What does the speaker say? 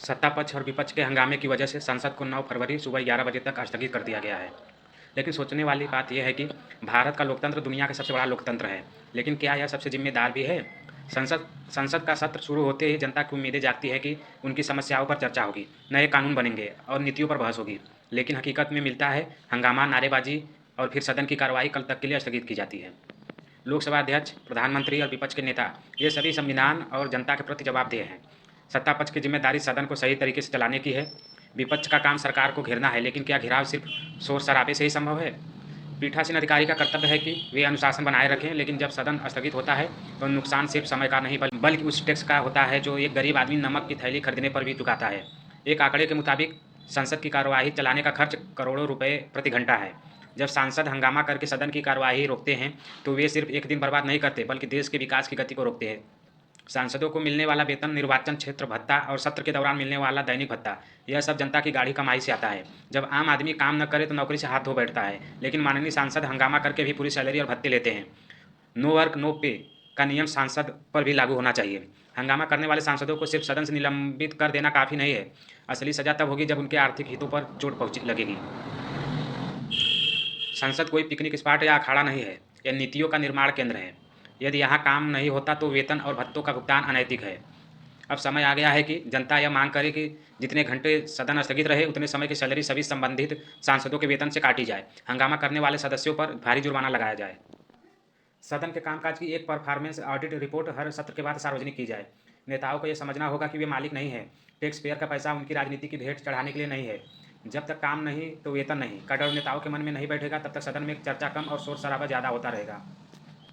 सत्ता पक्ष और विपक्ष के हंगामे की वजह से संसद को 9 फरवरी सुबह 11 बजे तक स्थगित कर दिया गया है। लेकिन सोचने वाली बात यह है कि भारत का लोकतंत्र दुनिया का सबसे बड़ा लोकतंत्र है, लेकिन क्या यह सबसे जिम्मेदार भी है? संसद संसद का सत्र शुरू होते ही जनता की उम्मीदें जागती है कि उनकी समस्याओं पर चर्चा होगी, नए कानून बनेंगे और नीतियों पर बहस होगी। लेकिन हकीकत में मिलता है हंगामा, नारेबाजी और फिर सदन की कार्रवाई कल तक के लिए स्थगित की जाती है। लोकसभा अध्यक्ष, प्रधानमंत्री और विपक्ष के नेता ये सभी संविधान और जनता के प्रति जवाबदेह हैं। सत्ता पक्ष की जिम्मेदारी सदन को सही तरीके से चलाने की है। विपक्ष का काम सरकार को घेरना है, लेकिन क्या घेराव सिर्फ शोर शराबे से ही संभव है? पीठासीन अधिकारी का कर्तव्य है कि वे अनुशासन बनाए रखें, लेकिन जब सदन स्थगित होता है तो नुकसान सिर्फ समय का नहीं बल्कि उस टैक्स का होता है जो एक गरीब आदमी नमक की थैली खरीदने पर भी चुकाता है। एक आंकड़े के मुताबिक संसद की कार्यवाही चलाने का खर्च करोड़ों रुपए प्रति घंटा है। जब सांसद हंगामा करके सदन की कार्यवाही रोकते हैं तो वे सिर्फ एक दिन बर्बाद नहीं करते, बल्कि देश के विकास की गति को रोकते हैं। सांसदों को मिलने वाला वेतन, निर्वाचन क्षेत्र भत्ता और सत्र के दौरान मिलने वाला दैनिक भत्ता, यह सब जनता की गाढ़ी कमाई से आता है। जब आम आदमी काम न करे तो नौकरी से हाथ धो बैठता है, लेकिन माननीय सांसद हंगामा करके भी पूरी सैलरी और भत्ते लेते हैं। नो वर्क नो पे का नियम सांसद पर भी लागू होना चाहिए। हंगामा करने वाले सांसदों को सिर्फ सदन से निलंबित कर देना काफ़ी नहीं है। असली सजा तब होगी जब उनके आर्थिक हितों पर चोट लगेगी। संसद कोई पिकनिक स्पॉट या अखाड़ा नहीं है, यह नीतियों का निर्माण केंद्र है। यदि यहाँ काम नहीं होता तो वेतन और भत्तों का भुगतान अनैतिक है। अब समय आ गया है कि जनता यह मांग करे कि जितने घंटे सदन स्थगित रहे उतने समय की सैलरी सभी संबंधित सांसदों के वेतन से काटी जाए। हंगामा करने वाले सदस्यों पर भारी जुर्माना लगाया जाए। सदन के कामकाज की एक परफॉर्मेंस ऑडिट रिपोर्ट हर सत्र के बाद सार्वजनिक की जाए। नेताओं को यह समझना होगा कि वे मालिक नहीं है। टैक्स पेयर का पैसा उनकी राजनीति की भेंट चढ़ाने के लिए नहीं है। जब तक काम नहीं तो वेतन नहीं का डर नेताओं के मन में नहीं बैठेगा, तब तक सदन में चर्चा कम और शोर शराबा ज़्यादा होता रहेगा।